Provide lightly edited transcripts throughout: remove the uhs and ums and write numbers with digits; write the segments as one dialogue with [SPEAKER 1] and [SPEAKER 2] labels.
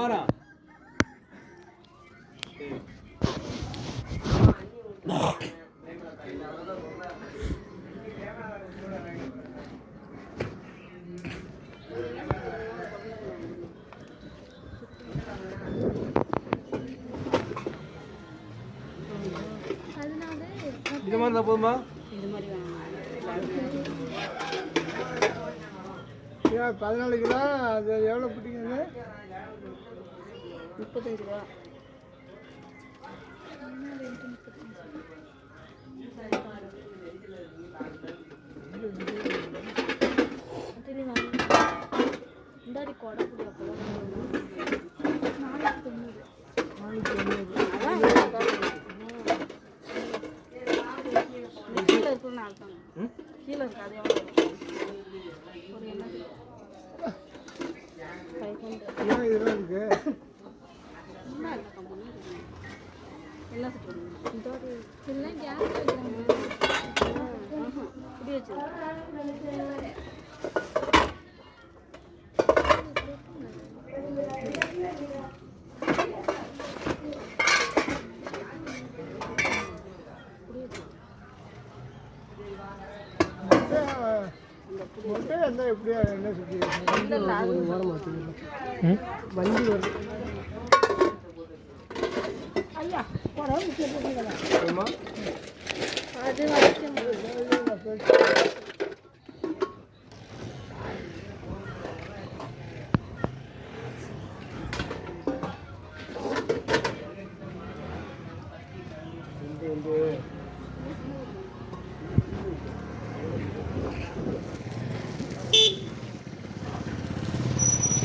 [SPEAKER 1] வாரம் இது மாதிரி தான் போதுமா?
[SPEAKER 2] இது மாதிரி வேணும்.
[SPEAKER 3] 14 கிலோ. அது எவ்வளோ பிடிக்குது?
[SPEAKER 2] 35 ரூபா. இந்தாடி கொடை பிடிக்க கீழே இருக்குன்னு அர்த்தம். கீழே இருக்கு அது எவ்வளோ? ஒரு
[SPEAKER 3] இதெல்லாம் இருக்கு.
[SPEAKER 2] என்ன சொல்றீங்க? இதெல்லாம் கேஸ் வைக்கிறாங்க. இப்படி வச்சு
[SPEAKER 3] முட்டை இருந்தால் எப்படியா என்ன சுற்றி வண்டி வருது. ஐயா
[SPEAKER 2] அது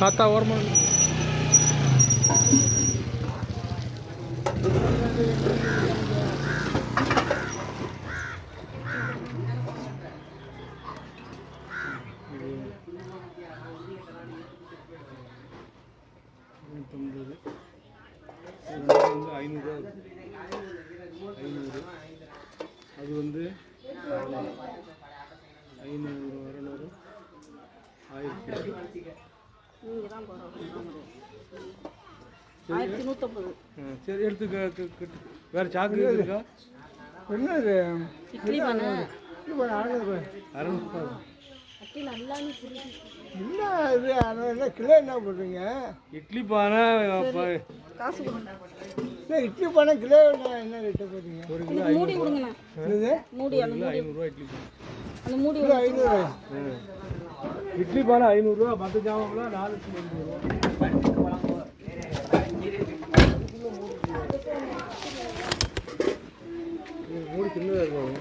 [SPEAKER 1] தாத்தா ஓரமாக வந்து 500 அது வந்து 500 200 1000.
[SPEAKER 2] நீங்கள் தான் போகிறோம். 1150.
[SPEAKER 1] சரி எடுத்து வேறு சாக்கு இருக்கா?
[SPEAKER 3] என்னது
[SPEAKER 2] இட்லி பண்ண
[SPEAKER 3] 600.
[SPEAKER 2] அட்டி நல்லா
[SPEAKER 3] என்ன இது என்ன கிலோ என்ன போடுறீங்க?
[SPEAKER 1] இட்லி பானை
[SPEAKER 2] காசு கொடுங்க.
[SPEAKER 3] இல்லை இட்லி பானை கிலோ என்ன ரேட்டு போடுறீங்க?
[SPEAKER 1] ஒரு கிலோ
[SPEAKER 2] மூடி கொடுங்கண்ணா.
[SPEAKER 3] இது
[SPEAKER 2] மூடி அந்த மூடி
[SPEAKER 1] 500 இட்லி பானை.
[SPEAKER 2] அந்த மூடி
[SPEAKER 3] கிலோ 500.
[SPEAKER 1] இட்லி பானை 500, மற்ற ஜாமான்லாம் 450 ரூபா. மூடி சின்னதாக இருக்கும்.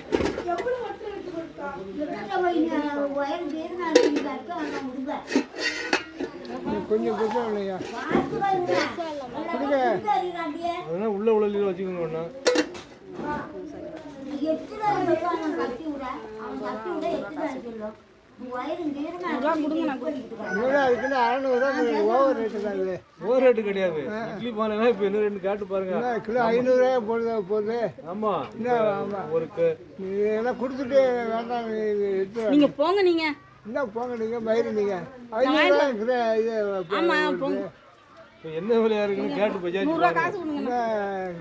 [SPEAKER 3] கொஞ்சம் கொஞ்சம் இல்லையா
[SPEAKER 1] அதெல்லாம் உள்ள உள்ள வச்சுக்கோங்க ஒன்றா.
[SPEAKER 3] அதுக்குன்னு 600 ஓவர் ரேட்டு தான். இது
[SPEAKER 1] ஓவர் ரேட்டு கிடையாது. இட்லி பானைனா இப்போ என்ன ரெண்டு கேட்டு பாருங்க.
[SPEAKER 3] கிலோ 500 போகுது.
[SPEAKER 1] ஆமாம்
[SPEAKER 3] ஆமாம்
[SPEAKER 1] ஒரு
[SPEAKER 3] இதெல்லாம் கொடுத்துட்டு வேண்டாம் எடுத்து
[SPEAKER 2] நீங்க போங்க. நீங்க
[SPEAKER 3] என்ன போங்க நீங்கள் மயிறு நீங்கள் 500 இது
[SPEAKER 1] இப்போ என்ன விலையா இருக்குன்னு கேட்டு பஜாஜ்
[SPEAKER 2] 100 ரூபா காசு கொடுங்க.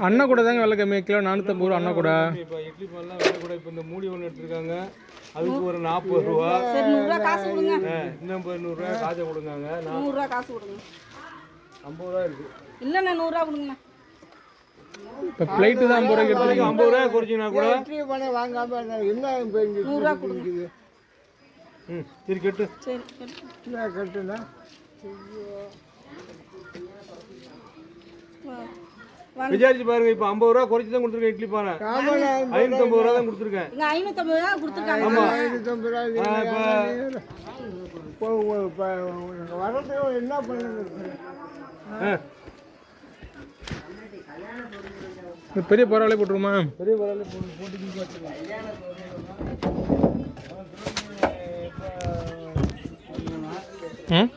[SPEAKER 4] அண்ணா கூட தாங்க விலை கம்மி. கிலோ 450 ரூபா அண்ணா கூட.
[SPEAKER 1] இப்போ இட்லி பானைலாம் விலை கூட. இப்போ இந்த மூடி ஒன்று எடுத்துருக்காங்க, அதுக்கு ஒரு 40 ரூபா.
[SPEAKER 2] சரி 100 ரூபா காசு கொடுங்க.
[SPEAKER 1] இன்னும் 100 ரூபா காசை கொடுங்க.
[SPEAKER 2] 100 ரூபா காசு கொடுங்க.
[SPEAKER 1] 50 ரூபா இருக்கு.
[SPEAKER 2] இல்லைண்ணா 100 ரூபா கொடுங்கண்ணா.
[SPEAKER 4] இப்போ பிளேட்டு தான் 50 ரூபாய்க்கு எடுத்துருக்கீங்க.
[SPEAKER 1] 50 ரூபா குறைச்சிங்கன்னா கூட
[SPEAKER 3] இட்லி பானை வாங்காம என்ன
[SPEAKER 2] 100 ரூபா கொடுங்க.
[SPEAKER 1] சரி கட்டு.
[SPEAKER 2] சரி
[SPEAKER 3] என்ன கட்டுனா
[SPEAKER 1] விசாரிச்சு பாருங்க. இப்போ 50 ரூபா குறைச்சி தான் கொடுத்துருக்கேன் இட்லி பானை. 550 ரூபா தான் கொடுத்துருக்கேன்.
[SPEAKER 2] இங்க 550 ரூபா கொடுத்துருக்காங்க.
[SPEAKER 1] ஆமா
[SPEAKER 3] 550 வரது என்ன பண்ணுங்க?
[SPEAKER 4] பெரிய பரவாயில்ல போட்டுருமா?
[SPEAKER 1] பெரிய பரவாயில்ல போட்டு
[SPEAKER 4] ம்